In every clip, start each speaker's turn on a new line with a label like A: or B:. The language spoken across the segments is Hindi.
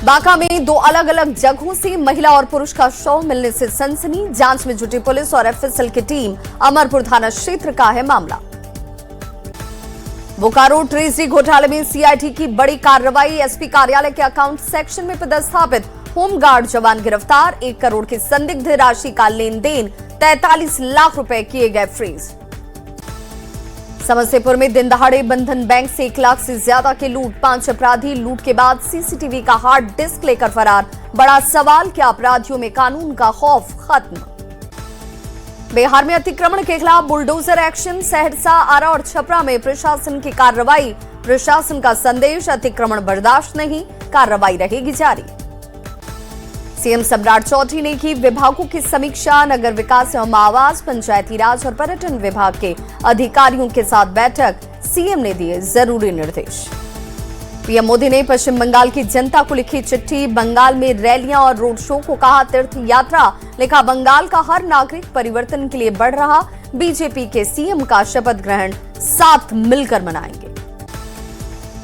A: बांका में दो अलग अलग जगहों से महिला और पुरुष का शव मिलने से सनसनी। जांच में जुटी पुलिस और एफएसएल की टीम। अमरपुर थाना क्षेत्र का है मामला। बोकारो ट्रेजरी घोटाले में सीआईडी की बड़ी कार्रवाई। एसपी कार्यालय के अकाउंट सेक्शन में पदस्थापित होमगार्ड जवान गिरफ्तार। 1 करोड़ की संदिग्ध राशि का लेन देन, 43 लाख रुपए किए गए फ्रीज। समस्तीपुर में दिन दहाड़े बंधन बैंक से 1 लाख से ज्यादा की लूट। 5 अपराधी लूट के बाद सीसीटीवी का हार्ड डिस्क लेकर फरार। बड़ा सवाल, क्या अपराधियों में कानून का खौफ खत्म? बिहार में अतिक्रमण के खिलाफ बुलडोजर एक्शन। सहरसा, आरा और छपरा में प्रशासन की कार्रवाई। प्रशासन का संदेश, अतिक्रमण बर्दाश्त नहीं, कार्रवाई रहेगी जारी। सीएम सम्राट चौधरी ने की विभागों की समीक्षा। नगर विकास एवं आवास, पंचायती राज और पर्यटन विभाग के अधिकारियों के साथ बैठक। सीएम ने दिए जरूरी निर्देश। पीएम मोदी ने पश्चिम बंगाल की जनता को लिखी चिट्ठी। बंगाल में रैलियां और रोड शो को कहा तीर्थ यात्रा। लिखा, बंगाल का हर नागरिक परिवर्तन के लिए बढ़ रहा। बीजेपी के सीएम का शपथ ग्रहण साथ मिलकर मनाएंगे।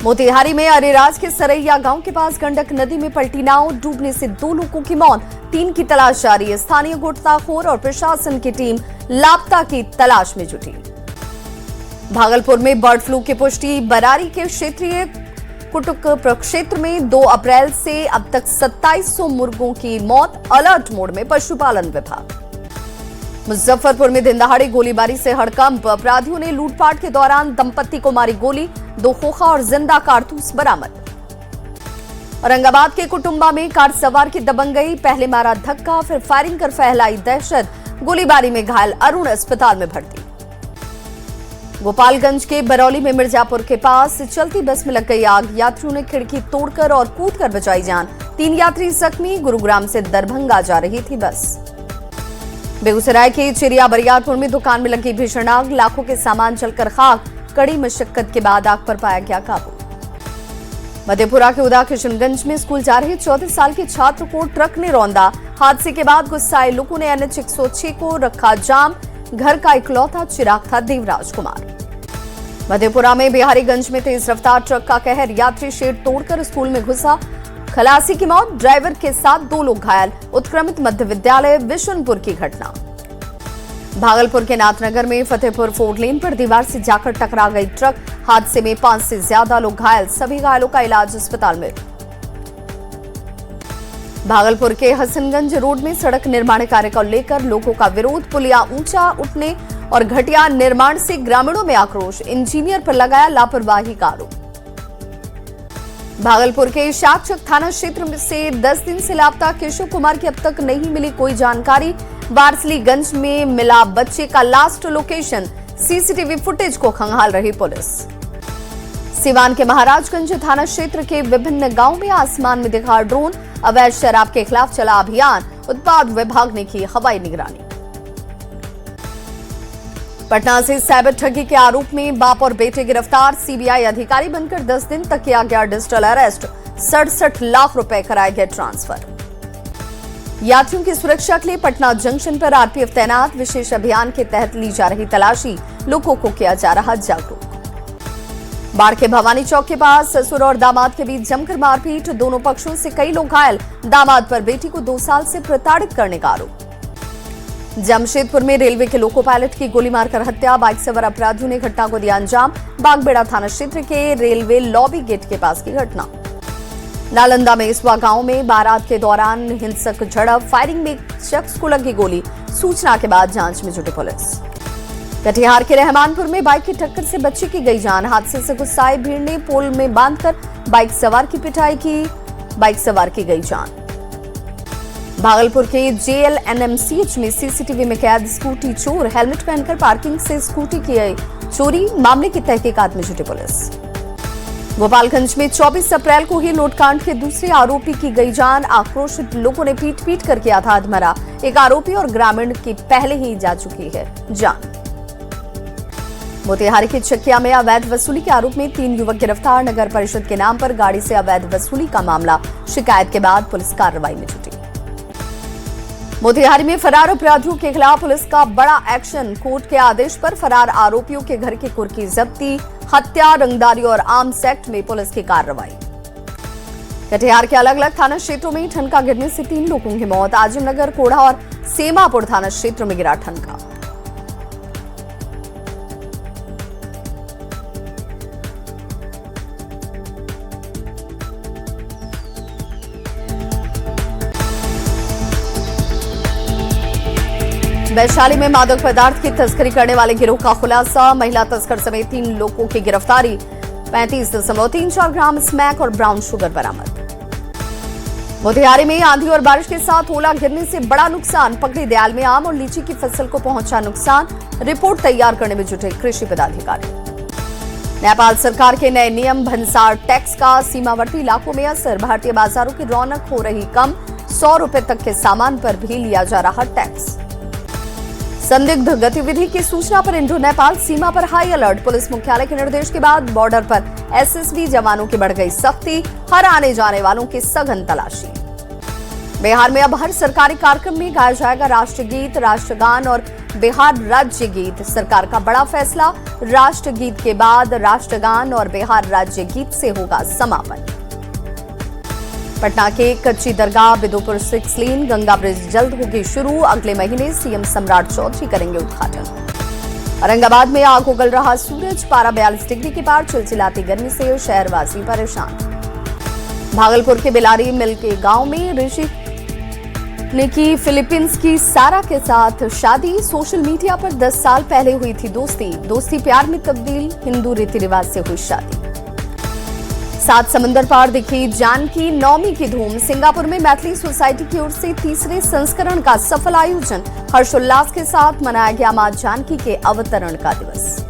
A: मोतिहारी में अरेराज के सरैया गांव के पास गंडक नदी में पलटी नाव। डूबने से 2 लोगों की मौत, 3 की तलाश जारी है। स्थानीय गोताखोर और प्रशासन की टीम लापता की तलाश में जुटी। भागलपुर में बर्ड फ्लू की पुष्टि। बरारी के क्षेत्रीय कुटुक प्रक्षेत्र में 2 अप्रैल से अब तक 2700 मुर्गों की मौत। अलर्ट मोड में पशुपालन विभाग। मुजफ्फरपुर में दिन दहाड़े गोलीबारी से हड़कंप। अपराधियों ने लूटपाट के दौरान दंपत्ति को मारी गोली। 2 खोखा और जिंदा कारतूस बरामद। औरंगाबाद के कुटुंबा में कार सवार की दबंग गई। पहले मारा धक्का, फिर फायरिंग कर फैलाई दहशत। गोलीबारी में घायल अरुण अस्पताल में भर्ती। गोपालगंज के बरौली में मिर्जापुर के पास चलती बस में लग गई आग। यात्रियों ने खिड़की तोड़कर और कूदकर बचाई जान। 3 यात्री जख्मी। गुरुग्राम से दरभंगा जा रही थी बस। बेगूसराय के चिरिया बरियारपुर में दुकान में लगी भीषण आग। लाखों के सामान जलकर खाक। कड़ी मशक्कत के बाद आग पर पाया गया काबू। मधेपुरा के उदा किशनगंज में स्कूल जा रहे 34 साल के छात्र को ट्रक ने रौंदा। हादसे के बाद गुस्साए लोगों ने एनएच 106 को रखा जाम। घर का इकलौता चिराग था देवराज कुमार। मधेपुरा में बिहारीगंज में तेज रफ्तार ट्रक का कहर। यात्री शेड तोड़कर स्कूल में घुसा। खलासी की मौत, ड्राइवर के साथ 2 लोग घायल। उत्क्रमित मध्य विद्यालय विशुनपुर की घटना। भागलपुर के नाथनगर में फतेहपुर 4 लेन पर दीवार से जाकर टकरा गई ट्रक। हादसे में 5 से ज्यादा लोग घायल। सभी घायलों का इलाज अस्पताल में। भागलपुर के हसनगंज रोड में सड़क निर्माण कार्य को लेकर लोगों का विरोध। पुलिया ऊंचा उठने और घटिया निर्माण से ग्रामीणों में आक्रोश। इंजीनियर पर लगाया लापरवाही का आरोप। भागलपुर के शाकचक थाना क्षेत्र से 10 दिन से लापता केशव कुमार की अब तक नहीं मिली कोई जानकारी। वारसलीगंज में मिला बच्चे का लास्ट लोकेशन। सीसीटीवी फुटेज को खंगाल रही पुलिस। सिवान के महाराजगंज थाना क्षेत्र के विभिन्न गांवों में आसमान में दिखा ड्रोन। अवैध शराब के खिलाफ चला अभियान। उत्पाद विभाग ने की हवाई निगरानी। पटना से साइबर ठगी के आरोप में बाप और बेटे गिरफ्तार। सीबीआई अधिकारी बनकर 10 दिन तक किया गया डिजिटल अरेस्ट। 67 लाख रुपए कराए गए ट्रांसफर। यात्रियों की सुरक्षा के लिए पटना जंक्शन पर आरपीएफ तैनात। विशेष अभियान के तहत ली जा रही तलाशी। लोगों को किया जा रहा जागरूक। बाढ़ के भवानी चौक के पास ससुर और दामाद के बीच जमकर मारपीट। दोनों पक्षों से कई लोग घायल। दामाद पर बेटी को 2 साल से प्रताड़ित करने का आरोप। जमशेदपुर में रेलवे के लोको पायलट की गोली मारकर हत्या। बाइक सवार अपराधियों ने घटना को दिया अंजाम। बागबेड़ा थाना क्षेत्र के रेलवे लॉबी गेट के पास की घटना। नालंदा में इसवा गांव में बारात के दौरान हिंसक झड़प। फायरिंग में एक शख्स को लगी गोली। सूचना के बाद जांच में जुटी पुलिस। कटिहार के रहमानपुर में बाइक की टक्कर से बच्चे की गई जान। हादसे से गुस्साए भीड़ ने पोल में बांधकर बाइक सवार की पिटाई की। बाइक सवार की गई जान। भागलपुर के जेएलएनएमसीएच में सीसीटीवी में कैद स्कूटी चोर। हेलमेट पहनकर पार्किंग से स्कूटी की चोरी। मामले की तहकीकात में जुटी पुलिस। गोपालगंज में 24 अप्रैल को ही नोटकांड के दूसरे आरोपी की गई जान। आक्रोशित लोगों ने पीट कर किया था अधमरा। एक आरोपी और ग्रामीण की पहले ही जा चुकी है जान। मोतिहारी की चकिया में अवैध वसूली के आरोप में 3 युवक गिरफ्तार। नगर परिषद के नाम पर गाड़ी से अवैध वसूली का मामला। शिकायत के बाद पुलिस कार्रवाई में जुटी। मोतिहारी में फरार अपराधियों के खिलाफ पुलिस का बड़ा एक्शन। कोर्ट के आदेश पर फरार आरोपियों के घर की कुर्की जब्ती। हत्या, रंगदारी और आर्म्स एक्ट में पुलिस की कार्रवाई। कटिहार के अलग अलग थाना क्षेत्रों में ठनका गिरने से 3 लोगों की मौत। आजमनगर, कोढ़ा और सेमापुर थाना क्षेत्र में गिरा ठनका। वैशाली में मादक पदार्थ की तस्करी करने वाले गिरोह का खुलासा। महिला तस्कर समेत 3 लोगों की गिरफ्तारी। 35.34 ग्राम स्मैक और ब्राउन शुगर बरामद। मोतिहारी में आंधी और बारिश के साथ ओला गिरने से बड़ा नुकसान। पकड़ी दयाल में आम और लीची की फसल को पहुंचा नुकसान। रिपोर्ट तैयार करने में जुटे कृषि पदाधिकारी। नेपाल सरकार के नए नियम, भंसार टैक्स का सीमावर्ती इलाकों में असर। भारतीय बाजारों की रौनक हो रही कम। 100 रुपए तक के सामान पर भी लिया जा रहा टैक्स। संदिग्ध गतिविधि की सूचना पर इंडो नेपाल सीमा पर हाई अलर्ट। पुलिस मुख्यालय के निर्देश के बाद बॉर्डर पर एसएसबी जवानों की बढ़ गई सख्ती। हर आने जाने वालों की सघन तलाशी। बिहार में अब हर सरकारी कार्यक्रम में गाया जाएगा राष्ट्रगीत, राष्ट्रगान और बिहार राज्य गीत। सरकार का बड़ा फैसला। राष्ट्रगीत के बाद राष्ट्रगान और बिहार राज्य गीत से होगा समापन। पटना के कच्ची दरगाह बिदुपुर 6 लेन गंगा ब्रिज जल्द होगी शुरू। अगले महीने सीएम सम्राट चौधरी करेंगे उद्घाटन। औरंगाबाद में आग उगल रहा सूरज। पारा 42 डिग्री के पार। चिलचिलाती गर्मी से शहरवासी परेशान। भागलपुर के बेलारी मिल के गांव में ऋषि ने की फिलीपींस की सारा के साथ शादी। सोशल मीडिया पर 10 साल पहले हुई थी दोस्ती प्यार में तब्दील। हिंदू रीति रिवाज से हुई शादी। 7 समंदर पार दिखी जानकी नवमी की धूम। सिंगापुर में मैथिली सोसाइटी की ओर से तीसरे संस्करण का सफल आयोजन। हर्षोल्लास के साथ मनाया गया मां जानकी के अवतरण का दिवस।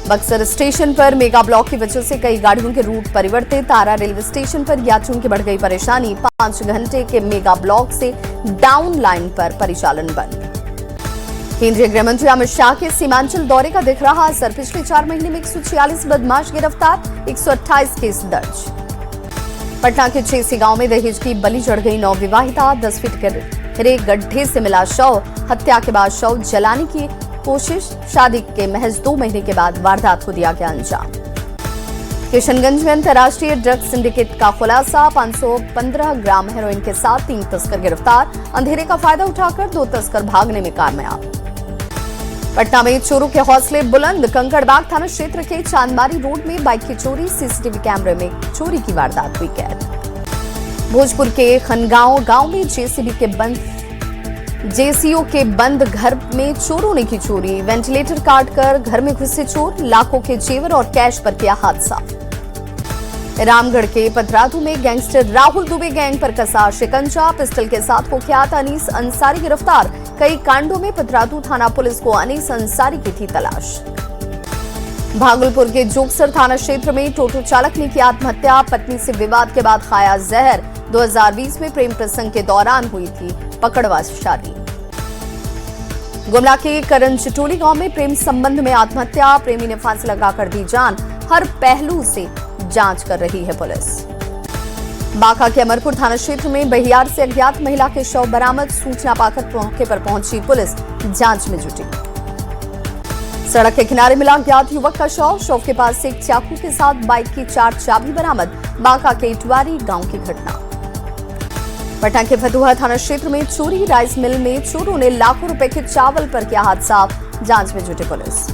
A: बक्सर स्टेशन पर मेगा ब्लॉक की वजह से कई गाड़ियों के रूट परिवर्तित। आरा रेलवे स्टेशन पर यात्रियों की बढ़ गई परेशानी। 5 घंटे के मेगा ब्लॉक से डाउन लाइन पर परिचालन बंद। केंद्रीय गृह मंत्री अमित शाह के सीमांचल दौरे का दिख रहा असर। पिछले 4 महीने में 146 बदमाश गिरफ्तार। 128 केस दर्ज। पटना के चेसी गांव में दहेज की बलि चढ़ गई नवविवाहिता। 10 फीट गहरे गड्ढे से मिला शव। हत्या के बाद शव जलाने की कोशिश। शादी के महज 2 महीने के बाद वारदात को दिया गया अंजाम। किशनगंज में अंतर्राष्ट्रीय ड्रग्स सिंडिकेट का खुलासा। 515 ग्राम हेरोइन के साथ 3 तस्कर गिरफ्तार। अंधेरे का फायदा उठाकर 2 तस्कर भागने में कामयाब। पटना में चोरों के हौसले बुलंद। कंकड़बाग थाना क्षेत्र के चांदमारी रोड में बाइक की चोरी। सीसीटीवी कैमरे में चोरी की वारदात हुई कैद। भोजपुर के खनगांव गांव में जेसीओ के बंद घर में चोरों ने की चोरी। वेंटिलेटर काटकर घर में घुसे चोर। लाखों के जेवर और कैश पर किया हादसा। रामगढ़ के पतरातू में गैंगस्टर राहुल दुबे गैंग पर कसा शिकंजा। पिस्टल के साथ कुख्यात अनीस अंसारी गिरफ्तार। कई कांडों में पतरातू थाना पुलिस को अनीस अंसारी की थी तलाश। भागलपुर के जोगसर थाना क्षेत्र में टोटो चालक ने की आत्महत्या। पत्नी से विवाद के बाद खाया जहर। 2020 में प्रेम प्रसंग के दौरान हुई थी पकड़वा शादी। गुमला के करंजटोली गांव में प्रेम संबंध में आत्महत्या। प्रेमी ने फांसी लगाकर दी जान। हर पहलू से जांच कर रही है पुलिस। बांका के अमरपुर थाना क्षेत्र में बहियार से अज्ञात महिला के शव बरामद। सूचना पाकर मौके पर पहुंची पुलिस जांच में जुटी। सड़क के किनारे मिला अज्ञात युवक का शव के पास से एक चाकू के साथ बाइक की 4 चाबी बरामद। बांका के इटवारी गांव की घटना। पटना के फतुहा थाना क्षेत्र में चोरी। राइस मिल में चोरों ने लाखों रुपए के चावल पर किया हाथ साफ। जांच में जुटी पुलिस।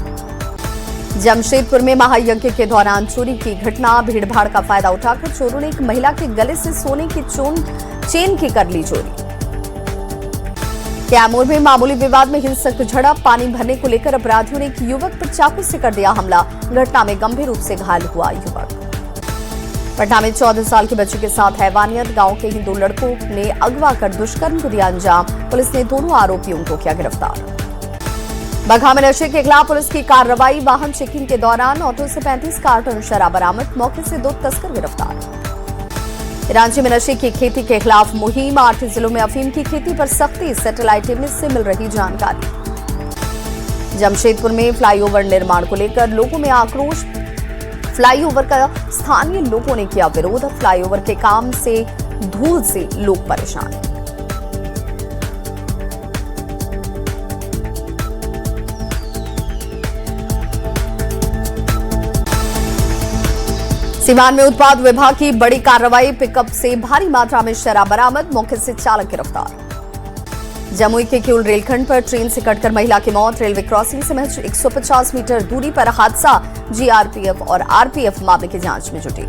A: जमशेदपुर में महायज्ञ के दौरान चोरी की घटना। भीड़भाड़ का फायदा उठाकर चोरों ने एक महिला के गले से सोने की चेन की कर ली चोरी। कैमूर में मामूली विवाद में हिंसक झड़प। पानी भरने को लेकर अपराधियों ने एक युवक पर चाकू से कर दिया हमला। घटना में गंभीर रूप से घायल हुआ युवक। पटना में 14 साल की बच्ची के साथ हैवानियत। गांव के ही 2 लड़कों ने अगवा कर दुष्कर्म को दिया अंजाम। पुलिस ने दोनों आरोपियों को किया गिरफ्तार। बगहा में नशे के खिलाफ पुलिस की कार्रवाई। वाहन चेकिंग के दौरान ऑटो से 35 कार्टन शराब बरामद। मौके से 2 तस्कर गिरफ्तार। रांची में नशे की खेती के खिलाफ मुहिम। 8 जिलों में अफीम की खेती पर सख्ती। सैटेलाइट इमेज से मिल रही जानकारी। जमशेदपुर में फ्लाईओवर निर्माण को लेकर लोगों में आक्रोश। फ्लाईओवर का स्थानीय लोगों ने किया विरोध। फ्लाईओवर के काम से धूल से लोग परेशान। सीवान में उत्पाद विभाग की बड़ी कार्रवाई, पिकअप से भारी मात्रा में शराब बरामद, मौके से चालक गिरफ्तार। जमुई के किउल रेलखंड पर ट्रेन से कटकर महिला की मौत, रेलवे क्रॉसिंग से महज 150 मीटर दूरी पर हादसा, जीआरपीएफ और आरपीएफ मामले की जांच में जुटी।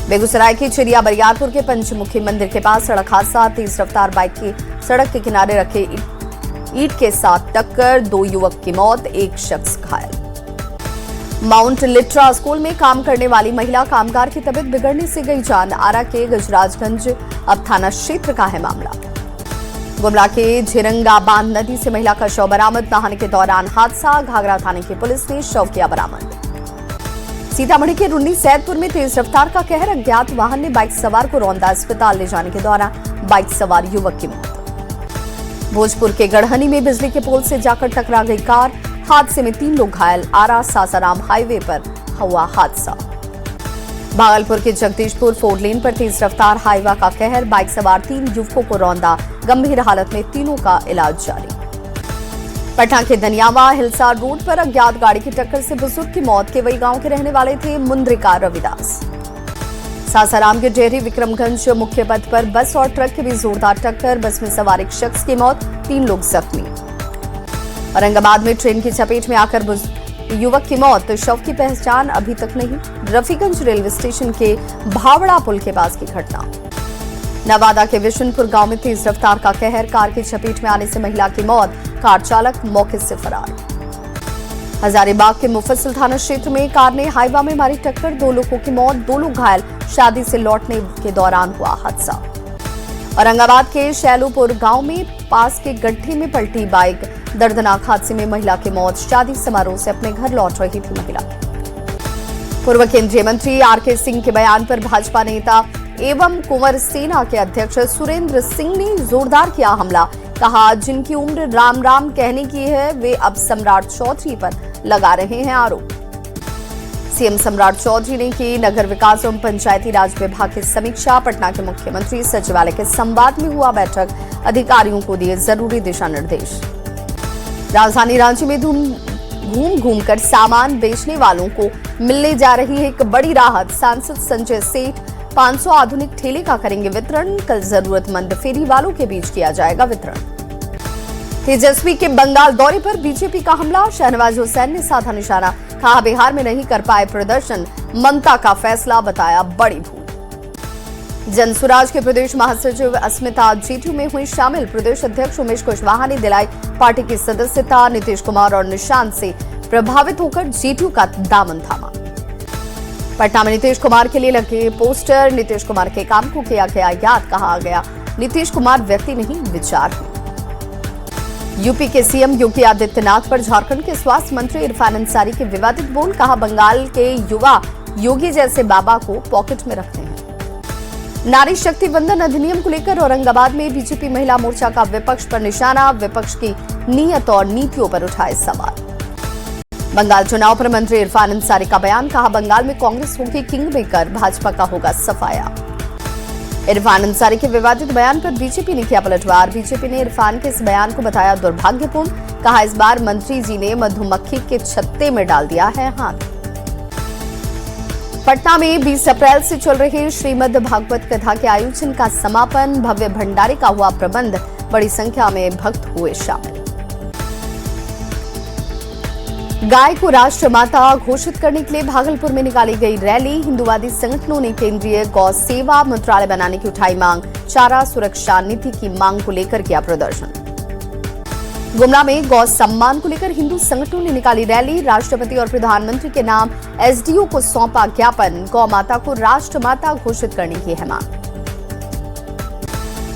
A: बेगूसराय के चिड़िया बरियारपुर के पंचमुखी मंदिर के पास सड़क हादसा, तेज रफ्तार बाइक की सड़क के किनारे रखे ईंट के साथ टक्कर, 2 युवक की मौत, 1 शख्स घायल। माउंट लिट्रा स्कूल में काम करने वाली महिला कामगार की तबीयत बिगड़ने से गई जान, आरा के गजराजगंज अब थाना क्षेत्र का है मामला। गुमला के झिरंगा बांध नदी से महिला का शव बरामद, नहाने के दौरान हादसा, घाघरा थाने की पुलिस ने शव किया बरामद। सीतामढ़ी के रुन्नी सैदपुर में तेज रफ्तार का कहर, अज्ञात वाहन ने बाइक सवार को रौंदा, अस्पताल ले जाने के दौरान बाइक सवार युवक की मौत। भोजपुर के गढ़हनी में बिजली के पोल से जाकर टकरा गई कार, हादसे में 3 लोग घायल, आरा सासाराम हाईवे पर हुआ हादसा। भागलपुर के जगदीशपुर 4 लेन पर तेज रफ्तार हाईवा का कहर, बाइक सवार 3 युवकों को रौंदा, गंभीर हालत में तीनों का इलाज जारी। पटना के दनियावा हिलसार रोड पर अज्ञात गाड़ी की टक्कर से बुजुर्ग की मौत, के वही गांव के रहने वाले थे मुंद्रिका रविदास। सासाराम के डेहरी विक्रमगंज मुख्य पथ पर बस और ट्रक के बीच जोरदार टक्कर, बस में सवार 1 शख्स की मौत, 3 लोग जख्मी। औरंगाबाद में ट्रेन की चपेट में आकर युवक की मौत, शव की पहचान अभी तक नहीं। रफीगंज रेलवे स्टेशन के भावड़ा पुल के पास की घटना। नवादा के विशनपुर गांव में तेज रफ्तार का कहर, कार की चपेट में आने से महिला की मौत, कार चालक मौके से फरार। हजारीबाग के मुफस्सिल थाना क्षेत्र में कार ने हाईवा में मारी टक्कर, 2 लोगों की मौत, 2 लोग घायल, शादी से लौटने के दौरान हुआ हादसा। औरंगाबाद के शैलूपुर गांव में पास के गड्ढे में पलटी बाइक, दर्दनाक हादसे में महिला की मौत, शादी समारोह से अपने घर लौट रही थी महिला। पूर्व केंद्रीय मंत्री आरके सिंह के बयान पर भाजपा नेता एवं कुंवर सेना के अध्यक्ष सुरेंद्र सिंह ने जोरदार किया हमला, कहा जिनकी उम्र राम राम कहने की है वे अब सम्राट चौधरी पर लगा रहे हैं आरोप। सीएम सम्राट चौधरी ने की नगर विकास एवं पंचायती राज विभाग की समीक्षा, पटना के मुख्यमंत्री सचिवालय के संवाद में हुआ बैठक, अधिकारियों को दिए जरूरी दिशा निर्देश। राजधानी रांची में घूम कर सामान बेचने वालों को मिलने जा रही है एक बड़ी राहत, सांसद संजय सेठ 500 आधुनिक ठेले का करेंगे वितरण, कल जरूरतमंद फेरी वालों के बीच किया जाएगा वितरण। तेजस्वी के बंगाल दौरे पर बीजेपी का हमला, शहनवाज हुसैन ने साधा निशाना, कहा बिहार में नहीं कर पाए प्रदर्शन, ममता का फैसला बताया बड़ी भूल। जनसुराज के प्रदेश महासचिव अस्मिता जेटू में हुई शामिल, प्रदेश अध्यक्ष उमेश कुशवाहा ने दिलाई पार्टी की सदस्यता, नीतीश कुमार और निशांत से प्रभावित होकर जेटू का दामन थामा। पटना में नीतीश कुमार के लिए लगे पोस्टर, नीतीश कुमार के काम को किया गया याद, कहा गया नीतीश कुमार व्यक्ति नहीं विचार है। यूपी के सीएम योगी आदित्यनाथ पर झारखंड के स्वास्थ्य मंत्री इरफान अंसारी के विवादित बोल, कहा बंगाल के युवा योगी जैसे बाबा को पॉकेट में रखते हैं। नारी शक्ति वंदन अधिनियम को लेकर औरंगाबाद में बीजेपी महिला मोर्चा का विपक्ष पर निशाना, विपक्ष की नीयत और नीतियों पर उठाए सवाल। बंगाल चुनाव पर मंत्री इरफान अंसारी का बयान, कहा बंगाल में कांग्रेस होगी किंग मेकर, भाजपा का होगा सफाया। इरफान अंसारी के विवादित बयान पर बीजेपी ने किया पलटवार, बीजेपी ने इरफान के इस बयान को बताया दुर्भाग्यपूर्ण, कहा इस बार मंत्री जी ने मधुमक्खी के छत्ते में डाल दिया है हाथ। पटना में 20 अप्रैल से चल रहे श्रीमद् भागवत कथा के आयोजन का समापन, भव्य भंडारे का हुआ प्रबंध, बड़ी संख्या में भक्त हुए शामिल। गाय को राष्ट्रमाता घोषित करने के लिए भागलपुर में निकाली गई रैली, हिंदुवादी संगठनों ने केंद्रीय गौ सेवा मंत्रालय बनाने की उठाई मांग, चारा सुरक्षा नीति की मांग को लेकर किया प्रदर्शन। गुमला में गौ सम्मान को लेकर हिंदू संगठनों ने निकाली रैली, राष्ट्रपति और प्रधानमंत्री के नाम एसडीओ को सौंपा ज्ञापन, गौ माता को राष्ट्रमाता घोषित करने की है मांग।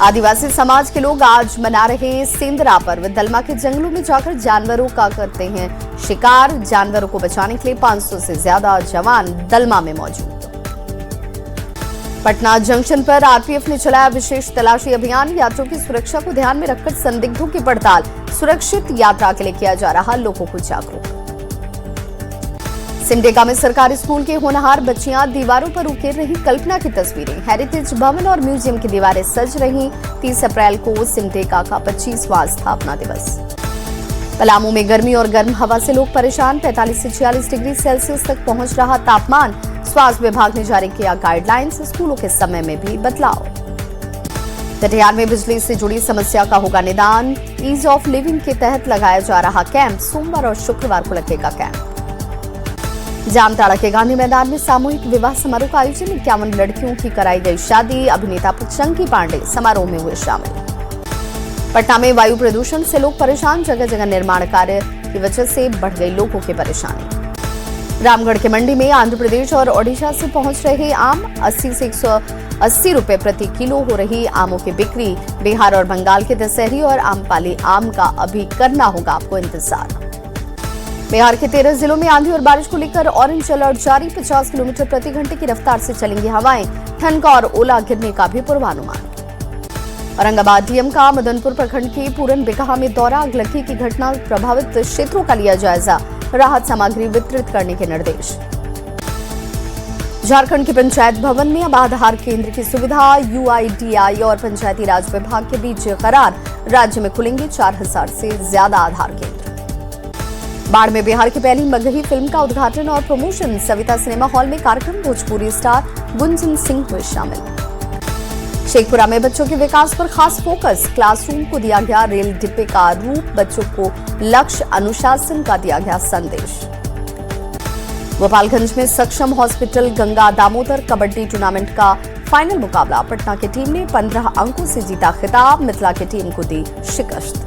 A: आदिवासी समाज के लोग आज मना रहे सेंदरा पर्व, दलमा के जंगलों में जाकर जानवरों का करते हैं शिकार, जानवरों को बचाने के लिए 500 से ज्यादा जवान दलमा में मौजूद। पटना जंक्शन पर आरपीएफ ने चलाया विशेष तलाशी अभियान, यात्रियों की सुरक्षा को ध्यान में रखकर संदिग्धों की पड़ताल, सुरक्षित यात्रा के लिए किया जा रहा लोगों को जागरूक। सिमडेगा में सरकारी स्कूल के होनहार बच्चियां दीवारों पर उकेर रही कल्पना की तस्वीरें, हेरिटेज भवन और म्यूजियम की दीवारें सज रही। 30 अप्रैल को सिमडेगा का 25वां स्थापना दिवस। पलामू में गर्मी और गर्म हवा से लोग परेशान, 45 से 46 डिग्री सेल्सियस तक पहुंच रहा तापमान, स्वास्थ्य विभाग ने जारी किया गाइडलाइंस, स्कूलों के समय में भी बदलाव। कटिहार में बिजली से जुड़ी समस्या का होगा निदान, ईज ऑफ लिविंग के तहत लगाया जा रहा कैंप, सोमवार और शुक्रवार को लगेगा कैंप। जामताड़ा के गांधी मैदान में सामूहिक विवाह समारोह का आयोजन, 51 लड़कियों की कराई गई शादी, अभिनेता चंकी पांडे समारोह में हुए शामिल। पटना में वायु प्रदूषण से लोग परेशान, जगह जगह निर्माण कार्य की वजह से बढ़ गई लोगों की परेशानी। रामगढ़ के मंडी में आंध्र प्रदेश और ओडिशा से पहुंच रहे आम, 80 से 180 रुपए प्रति किलो हो रही आमों की बिक्री। बिहार और बंगाल के दशहरी और आम्रपाली आम का अभी करना होगा आपको इंतजार। बिहार के 13 जिलों में आंधी और बारिश को लेकर ऑरेंज अलर्ट जारी, 50 किलोमीटर प्रति घंटे की रफ्तार से चलेंगी हवाएं, ठनका और ओला गिरने का भी पूर्वानुमान। औरंगाबाद डीएम का मदनपुर प्रखंड के पूरन बिगहा में दौरा, अगलगी की घटना प्रभावित क्षेत्रों का लिया जायजा, राहत सामग्री वितरित करने के निर्देश। झारखंड के पंचायत भवन में अब आधार केंद्र की सुविधा, यूआईडीआई और पंचायती राज विभाग के बीच करार, राज्य में खुलेंगे 4000 से ज्यादा आधार केंद्र। बाढ़ में बिहार की पहली मगही फिल्म का उद्घाटन और प्रमोशन, सविता सिनेमा हॉल में कार्यक्रम, भोजपुरी स्टार गुंजन सिंह हुए शामिल। शेखपुरा में बच्चों के विकास पर खास फोकस, क्लासरूम को दिया गया रेल डिब्बे का रूप, बच्चों को लक्ष्य अनुशासन का दिया गया संदेश। गोपालगंज में सक्षम हॉस्पिटल गंगा दामोदर कबड्डी टूर्नामेंट का फाइनल मुकाबला, पटना की टीम ने 15 अंकों से जीता खिताब, मिथिला की टीम को दी शिकस्त।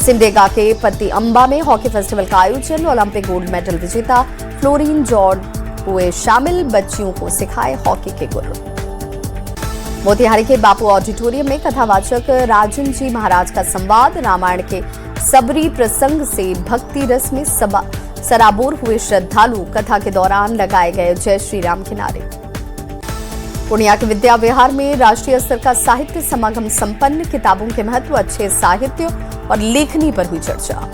A: सिमडेगा के पत्ती अंबा में हॉकी फेस्टिवल का आयोजन, ओलंपिक गोल्ड मेडल विजेता फ्लोरीन जॉर्ज हुए शामिल, बच्चियों को सिखाए हॉकी के गुर। मोतिहारी के बापू ऑडिटोरियम में कथावाचक राजन जी महाराज का संवाद, रामायण के सबरी प्रसंग से भक्ति रस में सराबोर हुए श्रद्धालु, कथा के दौरान लगाए गए जय श्री राम के नारे। पूर्णिया के विद्या विहार में राष्ट्रीय स्तर का साहित्य समागम संपन्न, किताबों के महत्व, अच्छे साहित्य और लेखनी पर हुई चर्चा।